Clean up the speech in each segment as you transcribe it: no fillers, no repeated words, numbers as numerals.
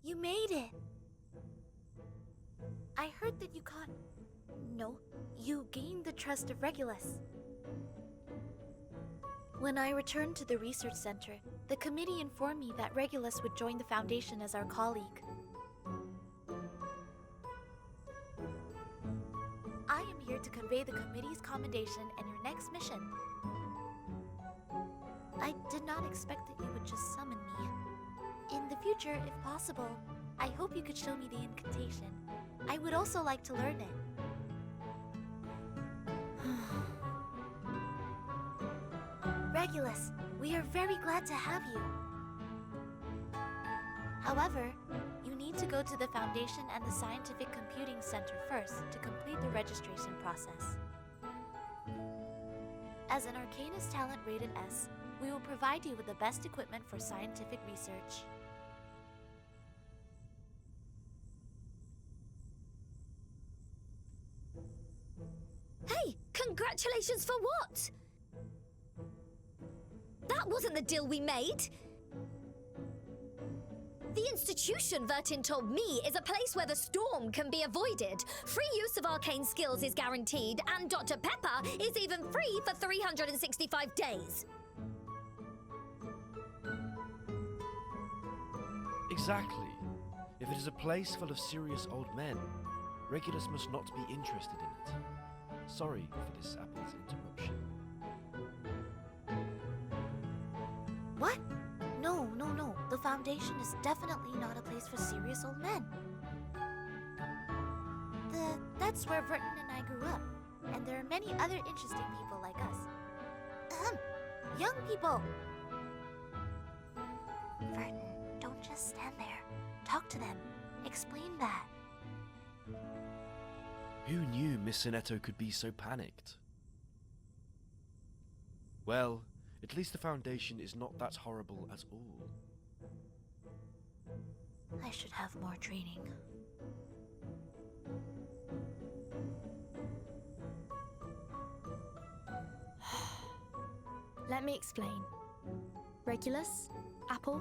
You made it! I heard that you caught... No, you gained the trust of Regulus. When I returned to the research center, the committee informed me that Regulus would join the Foundation as our colleague. I am here to convey the committee's commendation and your next mission. I did not expect that you would just summon me. In the future, if possible, I hope you could show me the incantation. I would also like to learn it. Regulus, we are very glad to have you. However, you need to go to the Foundation and the Scientific Computing Center first to complete the registration process. As an Arcanist talent rated S, we will provide you with the best equipment for scientific research. Hey, congratulations for what? That wasn't the deal we made. The institution, Vertin told me, is a place where the storm can be avoided. Free use of arcane skills is guaranteed, and Dr. Pepper is even free for 365 days. Exactly. If it is a place full of serious old men, Regulus must not be interested in it. Sorry for this apple's interruption. What? No. The Foundation is definitely not a place for serious old men. That's where Vertin and I grew up, and there are many other interesting people like us. Young people! Vertin, don't just stand there. Talk to them. Explain that. Who knew Miss Sinetto could be so panicked? Well, at least the Foundation is not that horrible at all. I should have more training. Let me explain. Regulus, Apple,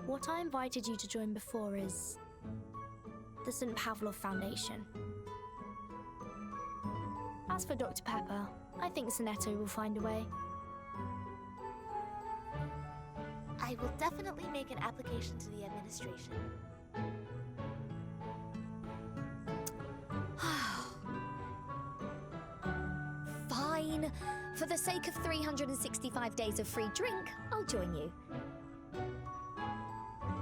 what I invited you to join before is the St. Pavlov Foundation. As for Dr. Pepper, I think Sinetto will find a way. I will definitely make an application to the administration. Fine. For the sake of 365 days of free drink, I'll join you.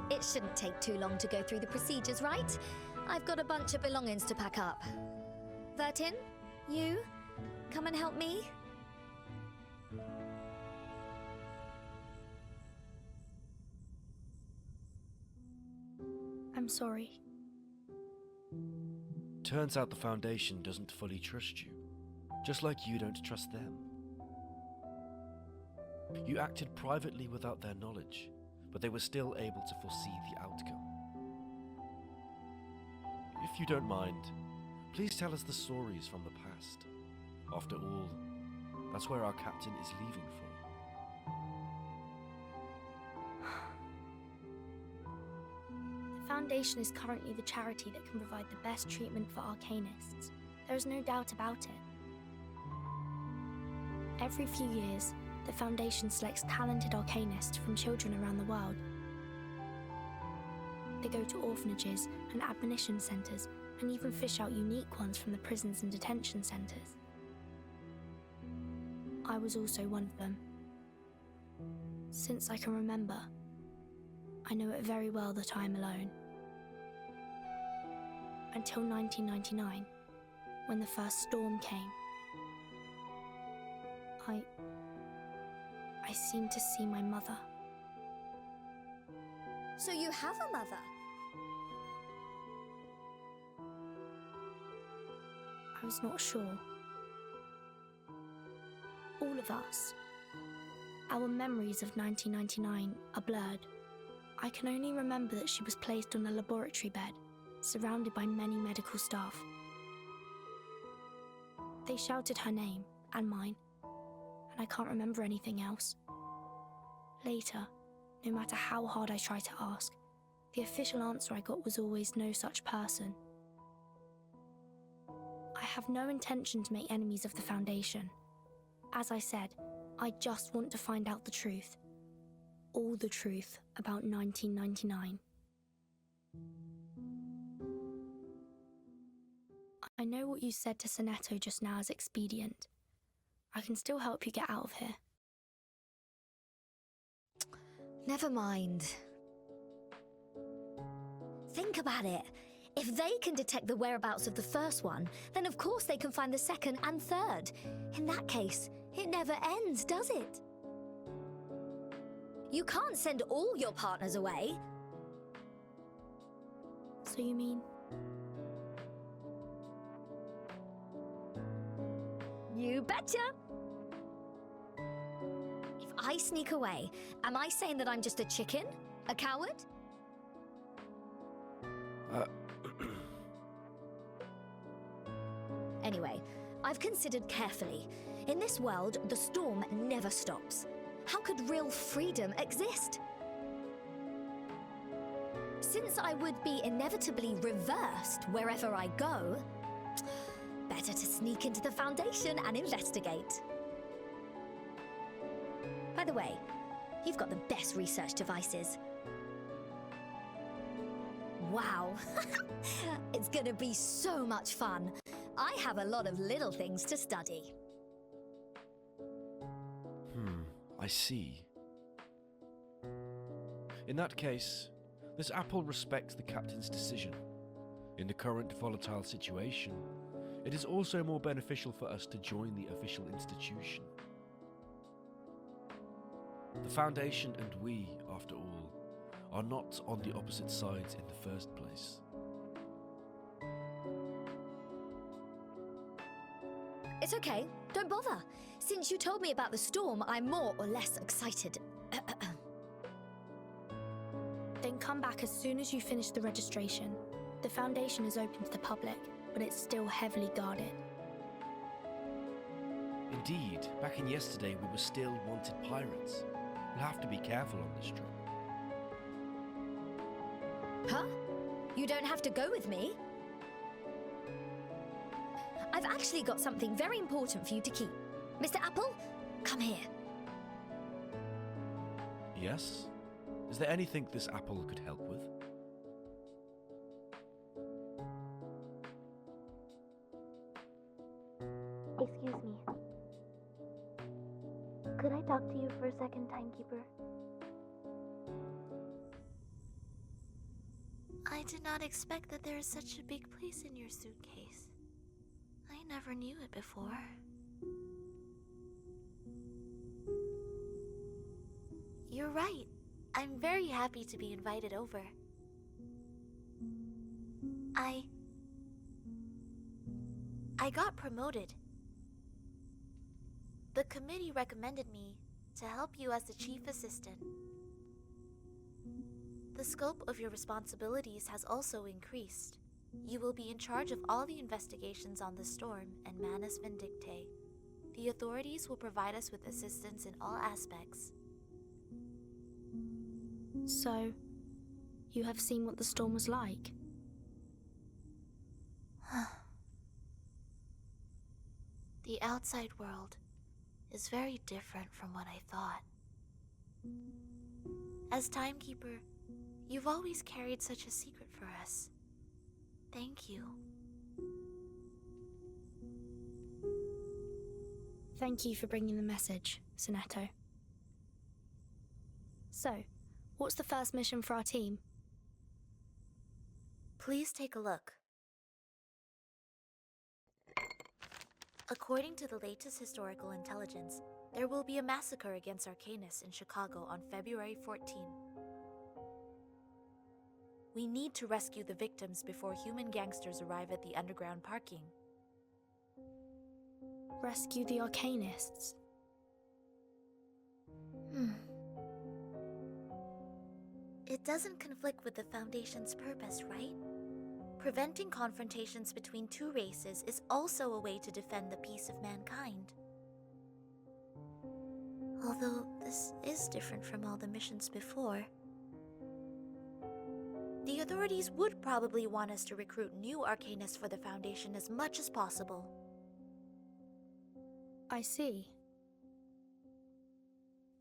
It shouldn't take too long to go through the procedures, right? I've got a bunch of belongings to pack up. Vertin, you, come and help me. I'm sorry. Turns out the Foundation doesn't fully trust you, just like you don't trust them. You acted privately without their knowledge, but they were still able to foresee the outcome. If you don't mind, please tell us the stories from the past. After all, that's where our captain is leaving for. The Foundation is currently the charity that can provide the best treatment for Arcanists. There is no doubt about it. Every few years, the Foundation selects talented Arcanists from children around the world. They go to orphanages and admonition centers and even fish out unique ones from the prisons and detention centers. I was also one of them. Since I can remember, I know it very well that I am alone. Until 1999, when the first storm came. I seemed to see my mother. So you have a mother? I was not sure. All of us. Our memories of 1999 are blurred. I can only remember that she was placed on a laboratory bed, surrounded by many medical staff. They shouted her name, and mine, and I can't remember anything else. Later, no matter how hard I try to ask, The official answer I got was always no such person. I have no intention to make enemies of the Foundation. As I said, I just want to find out the truth. All the truth about 1999. I know what you said to Sonetto just now is expedient. I can still help you get out of here. Never mind. Think about it. If they can detect the whereabouts of the first one, then of course they can find the second and third. In that case, it never ends, does it? You can't send all your partners away. So you mean? You betcha! If I sneak away, am I saying that I'm just a chicken? A coward? Anyway, I've considered carefully. In this world, the storm never stops. How could real freedom exist? Since I would be inevitably reversed wherever I go, better to sneak into the Foundation and investigate. By the way, you've got the best research devices. Wow, it's gonna be so much fun. I have a lot of little things to study. I see. In that case, this apple respects the captain's decision. In the current volatile situation, it is also more beneficial for us to join the official institution. The Foundation and we, after all, are not on the opposite sides in the first place. It's okay, don't bother. Since you told me about the storm, I'm more or less excited. Then come back as soon as you finish the registration. The Foundation is open to the public, but it's still heavily guarded. Indeed, back in yesterday we were still wanted pirates. We'll have to be careful on this trip. Huh? You don't have to go with me? I've actually got something very important for you to keep. Mr. Apple, come here. Yes? Is there anything this apple could help with? Excuse me. Could I talk to you for a second, timekeeper? I did not expect that there is such a big place in your suitcase. I never knew it before. You're right. I'm very happy to be invited over. I got promoted. The committee recommended me to help you as the chief assistant. The scope of your responsibilities has also increased. You will be in charge of all the investigations on the storm and Manus Vindicte. The authorities will provide us with assistance in all aspects. So, you have seen what the storm was like? The outside world is very different from what I thought. As timekeeper, you've always carried such a secret for us. Thank you. Thank you for bringing the message, Sonetto. So, what's the first mission for our team? Please take a look. According to the latest historical intelligence, there will be a massacre against Arcanus in Chicago on February 14. We need to rescue the victims before human gangsters arrive at the underground parking. Rescue the Arcanists? It doesn't conflict with the Foundation's purpose, right? Preventing confrontations between two races is also a way to defend the peace of mankind. Although this is different from all the missions before. The authorities would probably want us to recruit new arcanists for the Foundation as much as possible. I see.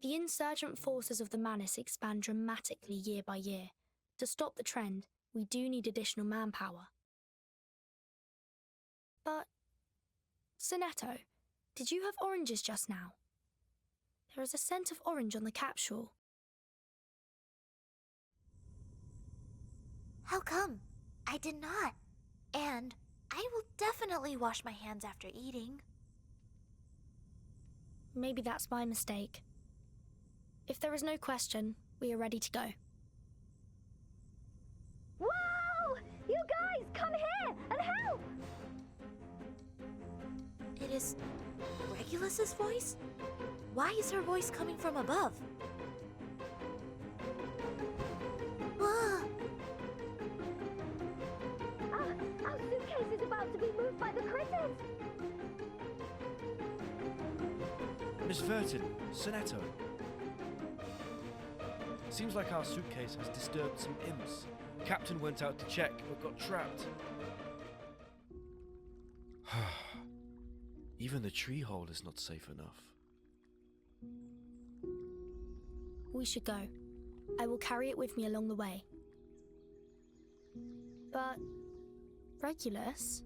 The insurgent forces of the Manus expand dramatically year by year. To stop the trend, we do need additional manpower. But, Sonetto, did you have oranges just now? There is a scent of orange on the capsule. How come? I did not. And I will definitely wash my hands after eating. Maybe that's my mistake. If there is no question, we are ready to go. Whoa! You guys, come here and help! It is Regulus's voice? Why is her voice coming from above? Ah! Our suitcase is about to be moved by the critters! Miss Vertin, Sonetto. Seems like our suitcase has disturbed some imps. Captain went out to check, but got trapped. Even the tree hole is not safe enough. We should go. I will carry it with me along the way. But, Regulus?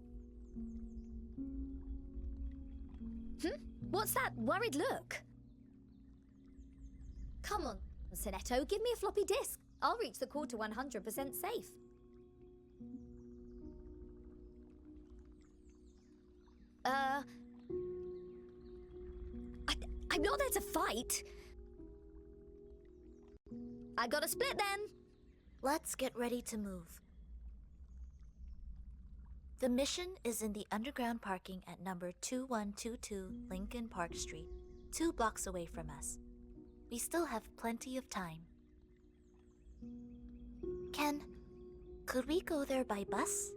What's that worried look? Come on, Sonetto, give me a floppy disk. I'll reach the core to 100% safe. I'm not there to fight. I got a split then. Let's get ready to move. The mission is in the underground parking at number 2122 Lincoln Park Street, 2 blocks away from us. We still have plenty of time. Ken, could we go there by bus?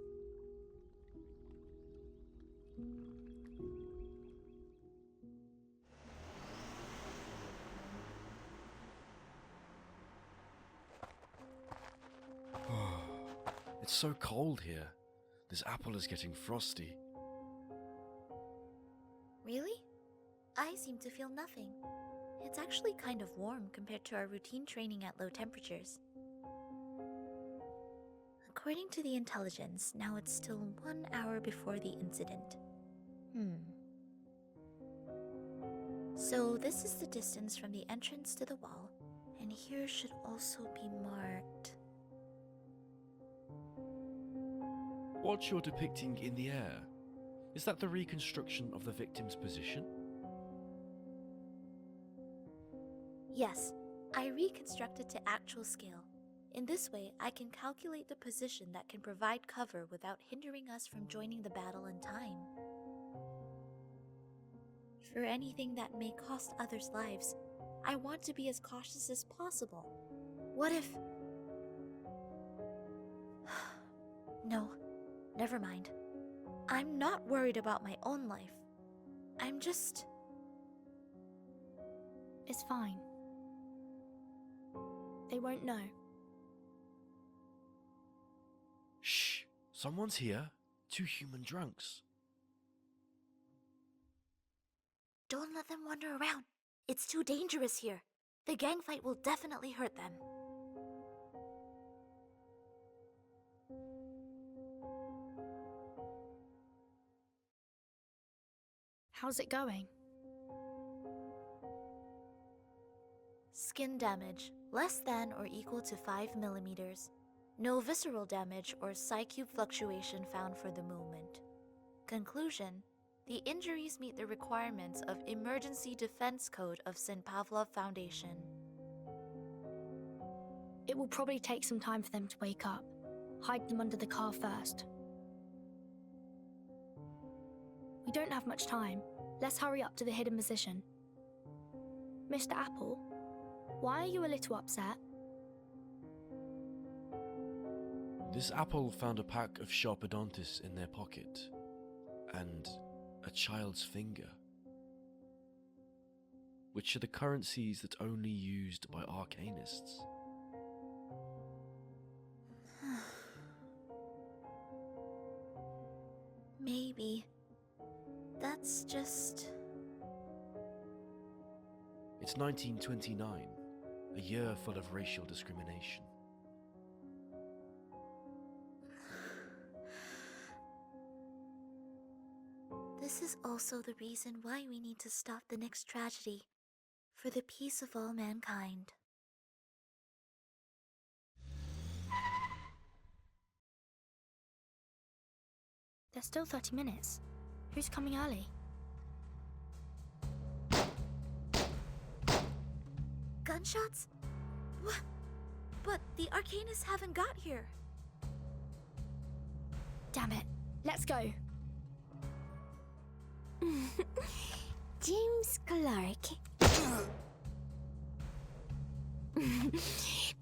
It's so cold here. This apple is getting frosty. Really? I seem to feel nothing. It's actually kind of warm compared to our routine training at low temperatures. According to the intelligence, now it's still 1 hour before the incident. So this is the distance from the entrance to the wall, and here should also be marked. What you're depicting in the air, is that the reconstruction of the victim's position? Yes, I reconstructed to actual scale. In this way, I can calculate the position that can provide cover without hindering us from joining the battle in time. For anything that may cost others' lives, I want to be as cautious as possible. What if... No, never mind. I'm not worried about my own life. I'm just... It's fine. They won't know. Shh! Someone's here. 2 human drunks. Don't let them wander around. It's too dangerous here. The gang fight will definitely hurt them. How's it going? Skin damage, less than or equal to 5 millimeters. No visceral damage or psi-cube fluctuation found for the movement. Conclusion: the injuries meet the requirements of Emergency Defense Code of St. Pavlov Foundation. It will probably take some time for them to wake up. Hide them under the car first. We don't have much time. Let's hurry up to the hidden position. Mr. Apple, why are you a little upset? This apple found a pack of Sharpodontis in their pocket, and a child's finger, which are the currencies that only used by arcanists. Maybe. That's just... It's 1929, a year full of racial discrimination. This is also the reason why we need to stop the next tragedy, for the peace of all mankind. There's still 30 minutes. Who's coming early? Gunshots? What? But the Arcanists haven't got here. Damn it. Let's go. James Clark.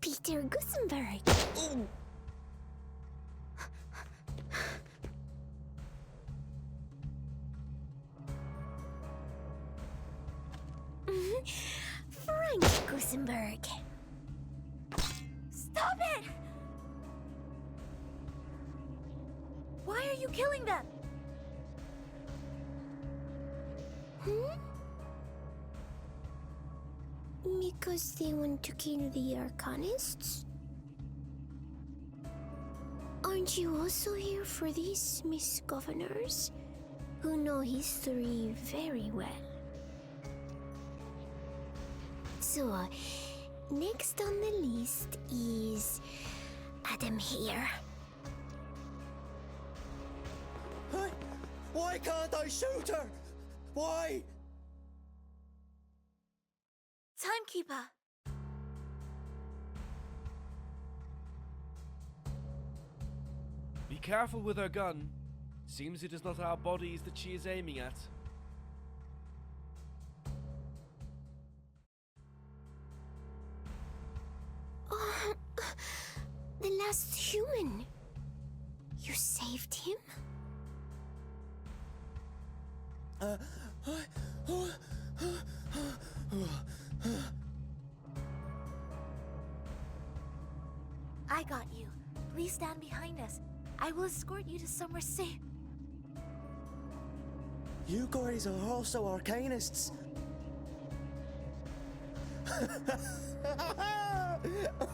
Peter Gusenberg. Frank Gusenberg. Stop it! Why are you killing them? Because they want to kill the Arcanists? Aren't you also here for these Miss Governors, who know history very well? So, next on the list is Adam here. Why can't I shoot her? Why? Timekeeper! Be careful with her gun. Seems it is not our bodies that she is aiming at. Oh, the last human. You saved him? I got you. Please stand behind us. I will escort you to somewhere safe. You guys are also Arcanists.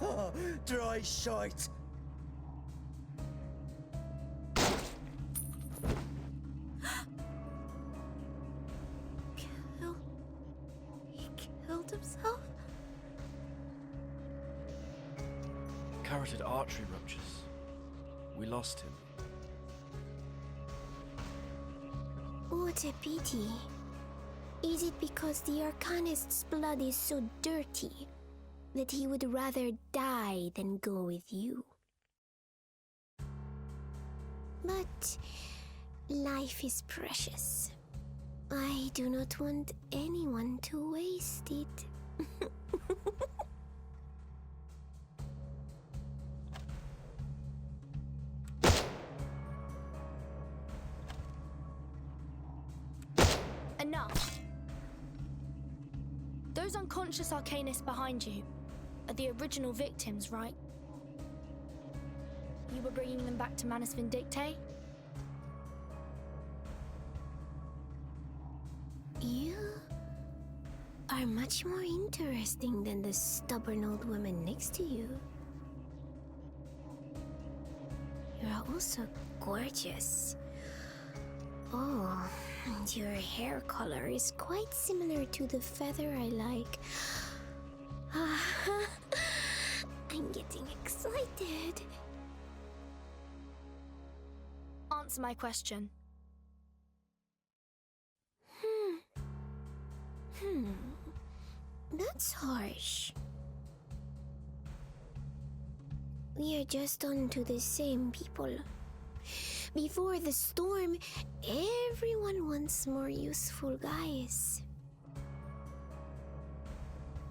Oh, dry shite. He killed himself? Carotid artery ruptures. We lost him. What a pity. Is it because the Arcanist's blood is so dirty that he would rather die than go with you? But life is precious. I do not want anyone to waste it. Enough. Those unconscious Arcanists behind you are the original victims, right? You were bringing them back to Manus Vindictae? You are much more interesting than the stubborn old woman next to you. You're also gorgeous. Oh, and your hair color is quite similar to the feather I like. I'm getting excited. Answer my question. That's harsh. We are just on to the same people. Before the storm, everyone wants more useful guys.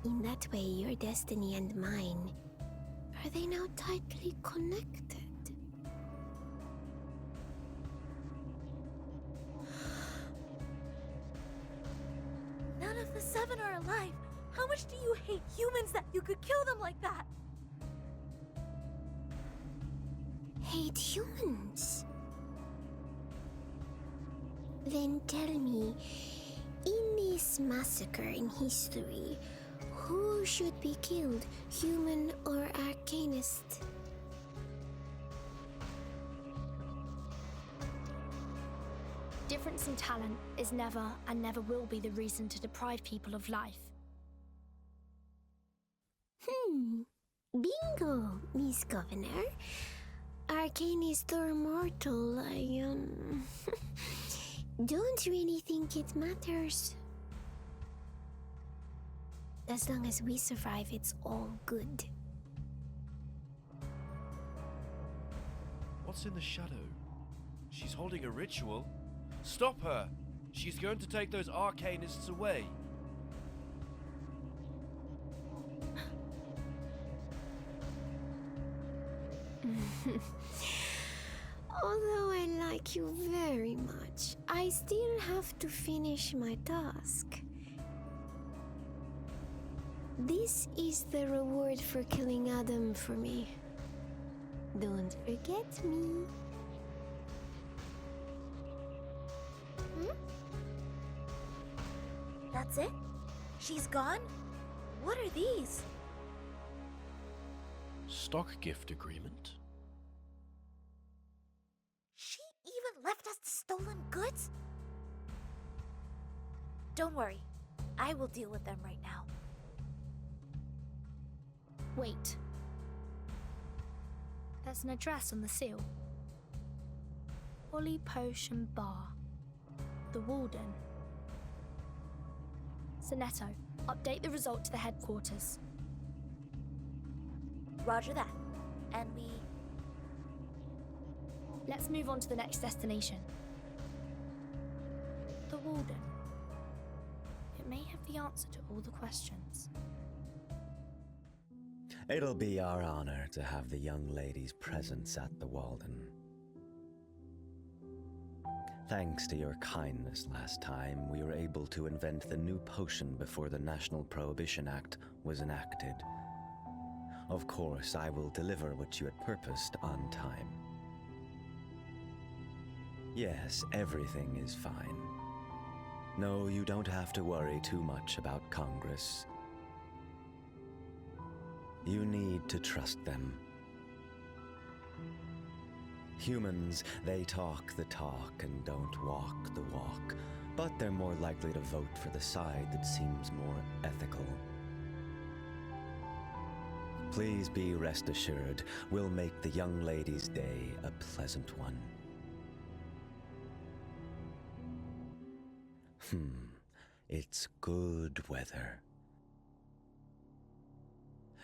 In that way, your destiny and mine, are they now tightly connected? None of the 7 are alive. How much do you hate humans that you could kill them like that? Hate humans? Then tell me, in this massacre in history, who should be killed, human or arcanist? Difference in talent is never and never will be the reason to deprive people of life. Bingo, Miss Governor. Arcanist or mortal, I don't really think it matters. As long as we survive, it's all good. What's in the shadow? She's holding a ritual. Stop her! She's going to take those arcanists away. Although I like you very much, I still have to finish my task. This is the reward for killing Adam for me. Don't forget me. That's it? She's gone? What are these? Stock gift agreement? She even left us the stolen goods? Don't worry. I will deal with them right now. Wait. There's an address on the seal. Holly Potion Bar. The Warden. Sonetto, update the result to the headquarters. Roger that. And we... Let's move on to the next destination. The Warden. It may have the answer to all the questions. It'll be our honor to have the young lady's presence at the Walden. Thanks to your kindness last time, we were able to invent the new potion before the National Prohibition Act was enacted. Of course, I will deliver what you had purposed on time. Yes, everything is fine. No, you don't have to worry too much about Congress. You need to trust them. Humans, they talk the talk and don't walk the walk, but they're more likely to vote for the side that seems more ethical. Please be rest assured, we'll make the young lady's day a pleasant one. It's good weather.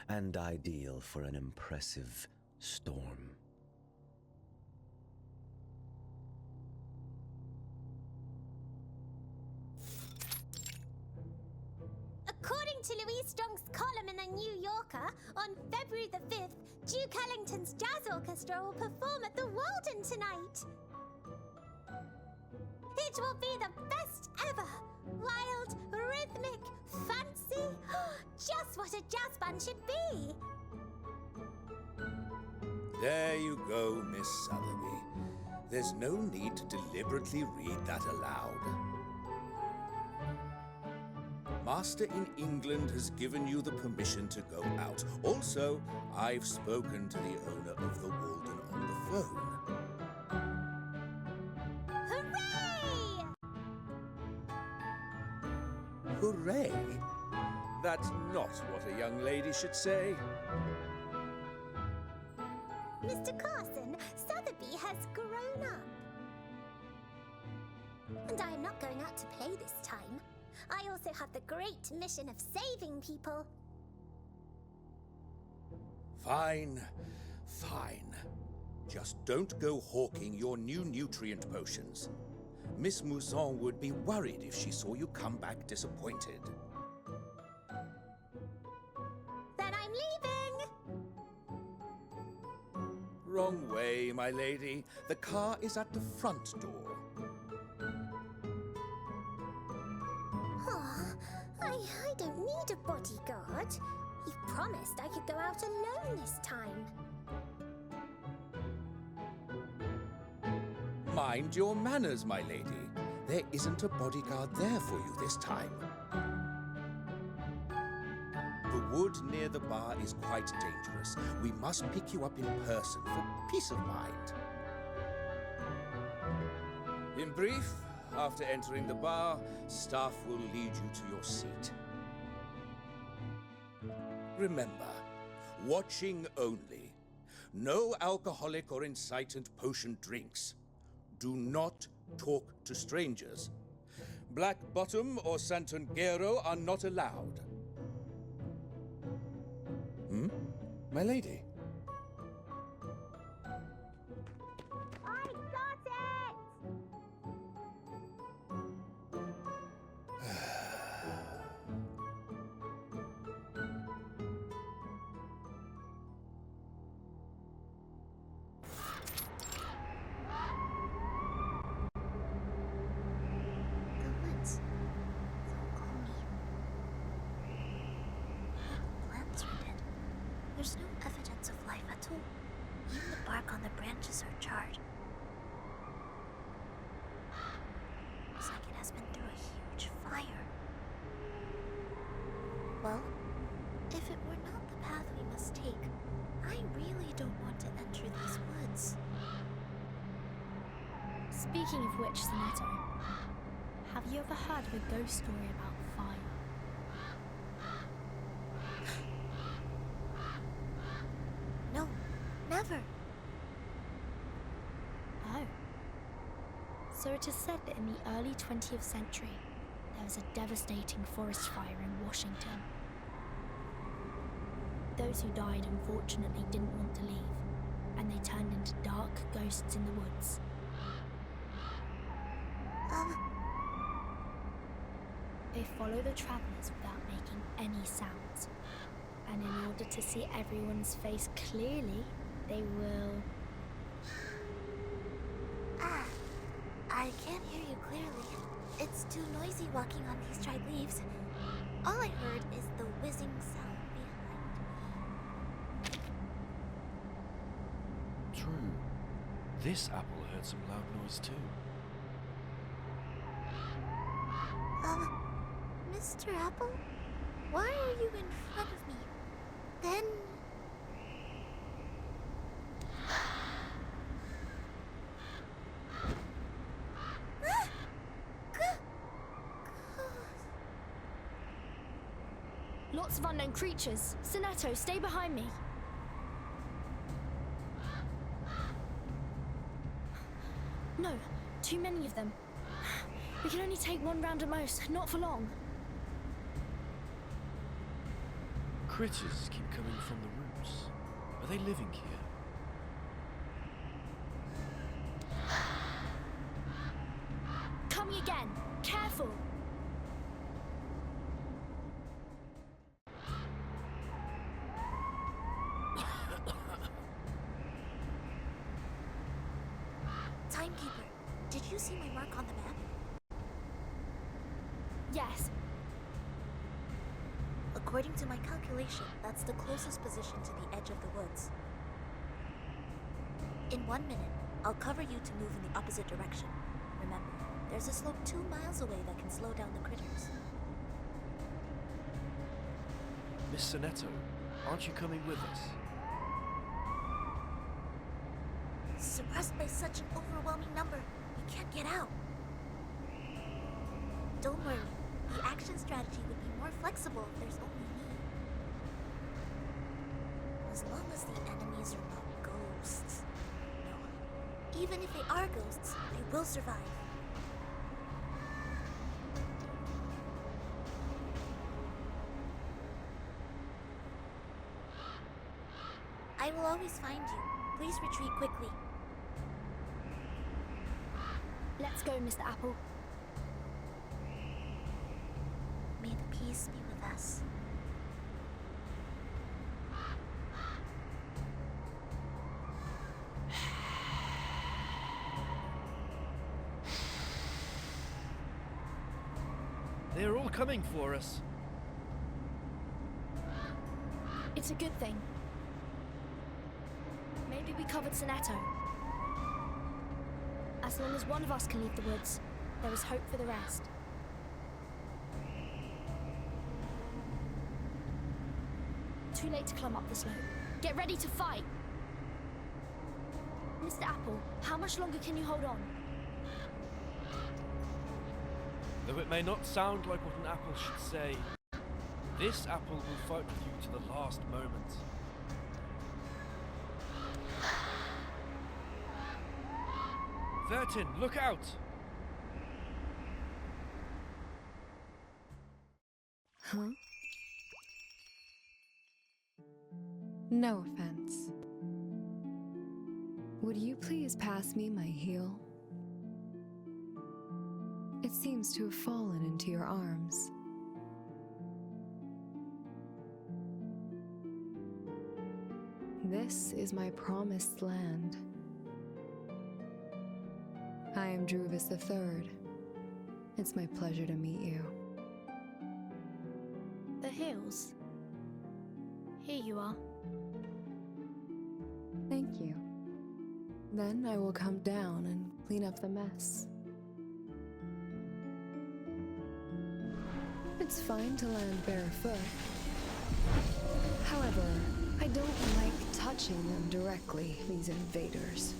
And ideal for an impressive storm. According to Louise Strong's column in the New Yorker, on February the 5th, Duke Ellington's Jazz Orchestra will perform at the Walden tonight. It will be the best ever. Wild, rhythmic, fancy. Just what a jazz band should be. There you go, Miss Sotheby. There's no need to deliberately read that aloud. Master in England has given you the permission to go out. Also, I've spoken to the owner of the Walden on the phone. Hooray! Hooray? That's not what a young lady should say. Mr. Carson, Sotheby has grown up. And I am not going out to play this time. I also have the great mission of saving people. Fine, fine. Just don't go hawking your new nutrient potions. Miss Mousson would be worried if she saw you come back disappointed. Then I'm leaving! Wrong way, my lady. The car is at the front door. I don't need a bodyguard. You promised I could go out alone this time. Mind your manners, my lady. there isn't a bodyguard there for you this time. The wood near the bar is quite dangerous. We must pick you up in person for peace of mind. In brief, after entering the bar, staff will lead you to your seat. Remember, watching only. No alcoholic or incitant potion drinks. Do not talk to strangers. Black Bottom or Santangero are not allowed. My lady? I got it! The woods. They'll call me. The plants are dead. There's no evidence of life at all. Even the bark on the branches are charred. Looks like it has been through a huge fire. Well, if it were not the path we must take, I really don't want to enter these woods. Speaking of which, Sonetto, have you ever heard of a ghost story about fire? No, never. Oh. So it is said that in the early 20th century, there was a devastating forest fire in Washington. Those who died unfortunately didn't want to leave, and they turned into dark ghosts in the woods. They follow the travelers without making any sounds. And in order to see everyone's face clearly, they will... I can't hear you clearly. It's too noisy walking on these dried leaves. All I heard is the whizzing sound behind me. True. This apple heard some loud noise too. Mr. Apple? Why are you in front of me? Then... Lots of unknown creatures. Sonetto, stay behind me. No, too many of them. We can only take one round at most, not for long. Critters keep coming from the roots. Are they living here? Coming again. Careful. Timekeeper, did you see my mark on the map? Yes. According to my calculation, that's the closest position to the edge of the woods. In 1 minute, I'll cover you to move in the opposite direction. Remember, there's a slope 2 miles away that can slow down the critters. Miss Sonetto, aren't you coming with us? Suppressed by such an overwhelming number, we can't get out. Don't worry, the action strategy would be more flexible if there's only me. As long as the enemies are not ghosts. No, even if they are ghosts, they will survive. I will always find you. Please retreat quickly. Let's go, Mr. Apple. May the peace be with us. They're all coming for us. It's a good thing. Maybe we covered Sonetto. As long as one of us can leave the woods, There is hope for the rest. Too late to climb up the slope. Get ready to fight! Mr. Apple, how much longer can you hold on? Though it may not sound like what an apple should say, this apple will fight with you to the last moment. Vertin, look out! Huh? No offense. Would you please pass me my heel? It seems to have fallen into your arms. This is my promised land. I am Druvis III. It's my pleasure to meet you. The hills. Here you are. Thank you. Then I will come down and clean up the mess. It's fine to land barefoot. However, I don't like touching them directly, these invaders.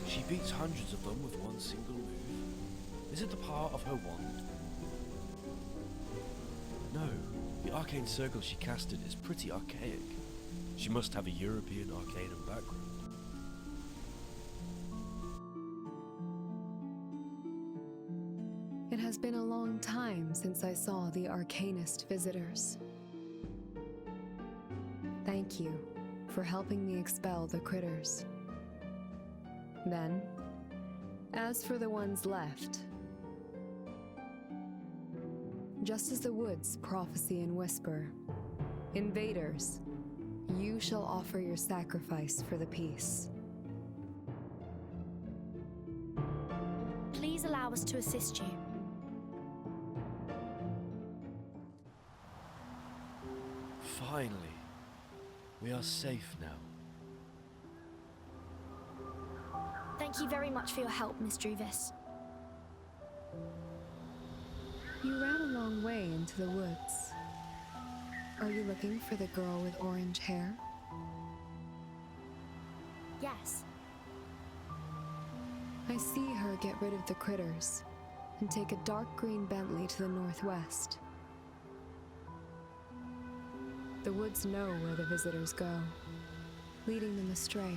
She beats hundreds of them with one single move. Is it the power of her wand? No, the arcane circle she casted is pretty archaic. She must have a European arcanum background. It has been a long time since I saw the Arcanist visitors. Thank you for helping me expel the critters. Then, as for the ones left, just as the woods prophecy and whisper, invaders, you shall offer your sacrifice for the peace. Please allow us to assist you. Finally, we are safe now. Thank you very much for your help, Miss Druvis. You ran a long way into the woods. Are you looking for the girl with orange hair? Yes. I see her get rid of the critters and take a dark green Bentley to the northwest. The woods know where the visitors go, leading them astray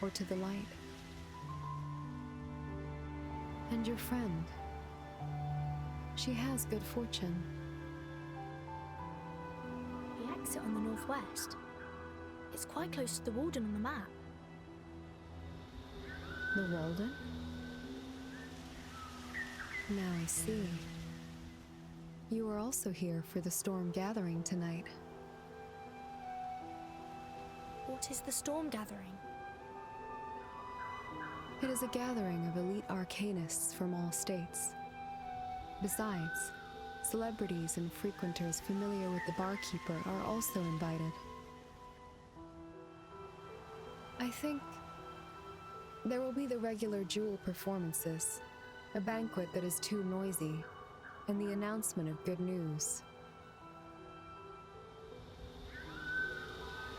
or to the light. And your friend, she has good fortune. The exit on the northwest. It's quite close to the Walden on the map. The Walden? Now I see. You are also here for the storm gathering tonight. What is the storm gathering? It is a gathering of elite arcanists from all states. Besides, celebrities and frequenters familiar with the barkeeper are also invited. I think there will be the regular jewel performances, a banquet that is too noisy, and the announcement of good news.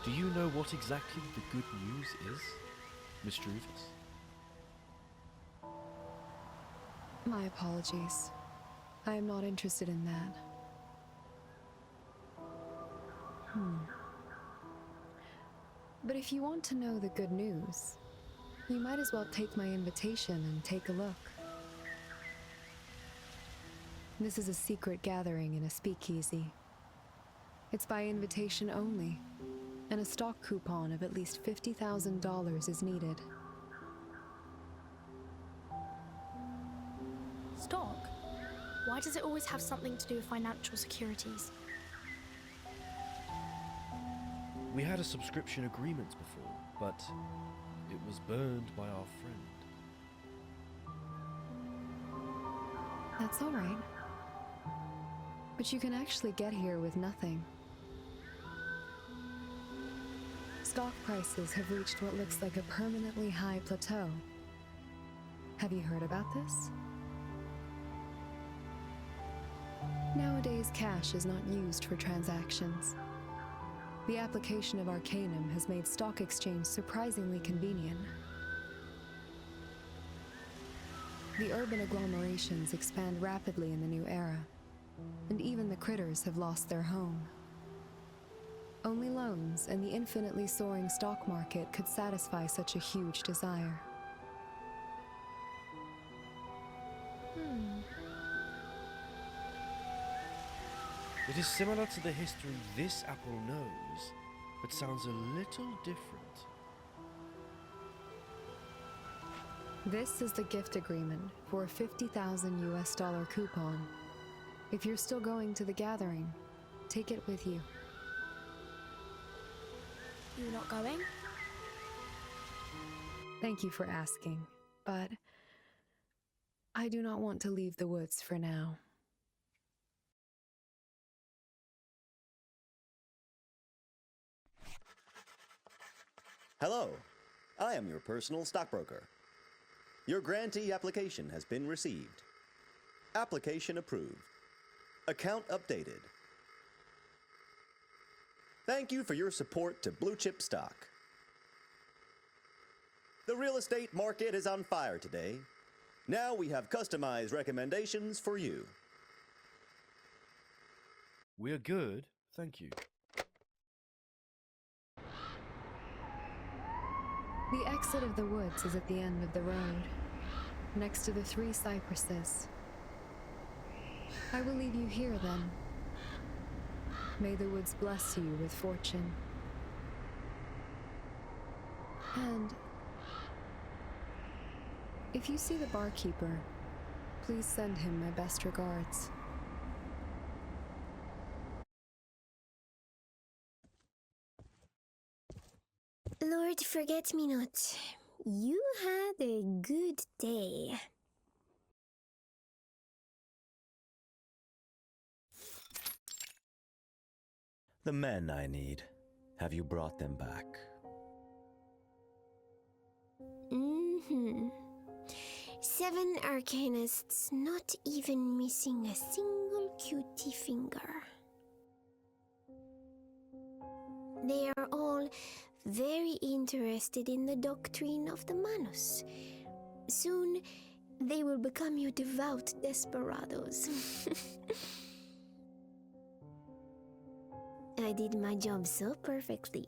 Do you know what exactly the good news is, Miss Druvis? My apologies. I am not interested in that. But if you want to know the good news, you might as well take my invitation and take a look. This is a secret gathering in a speakeasy. It's by invitation only, and a stock coupon of at least $50,000 is needed. Stock? Why does it always have something to do with financial securities? We had a subscription agreement before, but it was burned by our friend. That's all right. But you can actually get here with nothing. Stock prices have reached what looks like a permanently high plateau. Have you heard about this? Nowadays, cash is not used for transactions. The application of Arcanum has made stock exchange surprisingly convenient. The urban agglomerations expand rapidly in the new era, and even the critters have lost their home. Only loans and the infinitely soaring stock market could satisfy such a huge desire. It is similar to the history this apple knows, but sounds a little different. This is the gift agreement for a 50,000 US dollar coupon. If you're still going to the gathering, take it with you. You're not going? Thank you for asking, but I do not want to leave the woods for now. Hello, I am your personal stockbroker. Your grantee application has been received. Application approved. Account updated. Thank you for your support to Blue Chip Stock. The real estate market is on fire today. Now we have customized recommendations for you. We're good, thank you. The exit of the woods is at the end of the road, next to the 3 cypresses. I will leave you here then. May the woods bless you with fortune. And if you see the barkeeper, please send him my best regards. Lord Forget-Me-Not, you had a good day. The men I need. Have you brought them back? Mm-hmm. 7 arcanists, not even missing a single cutie finger. They are all very interested in the doctrine of the Manus. Soon, they will become your devout desperados. I did my job so perfectly.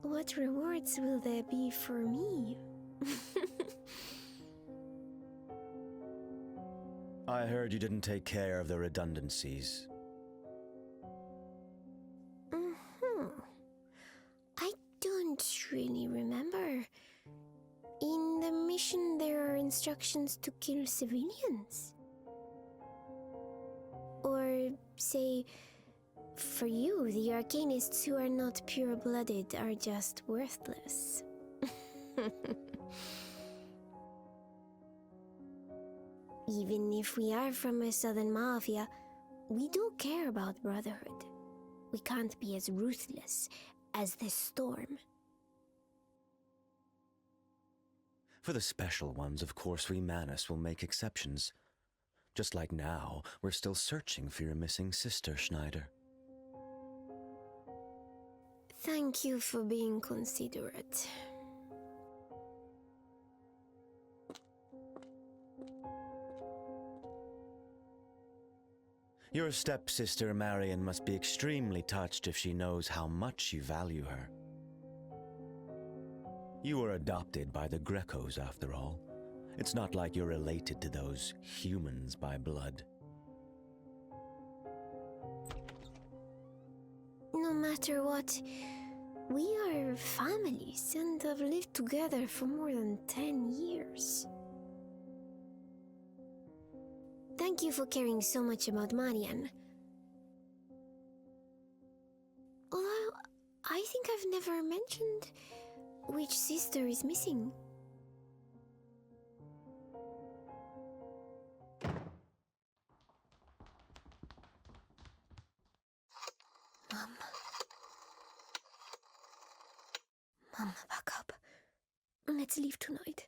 What rewards will there be for me? I heard you didn't take care of the redundancies. I don't really remember. In the mission, there are instructions to kill civilians. Or, say, for you, the arcanists who are not pure-blooded are just worthless. Even if we are from a southern mafia, we do care about brotherhood. We can't be as ruthless as this storm. For the special ones, of course, we Manus will make exceptions. Just like now, we're still searching for your missing sister, Schneider. Thank you for being considerate. Your stepsister, Marion, must be extremely touched if she knows how much you value her. You were adopted by the Grecos, after all. It's not like you're related to those humans by blood. No matter what, we are families and have lived together for more than 10 years. Thank you for caring so much about Marian. Although, I think I've never mentioned which sister is missing. Mom, back up. Let's leave tonight.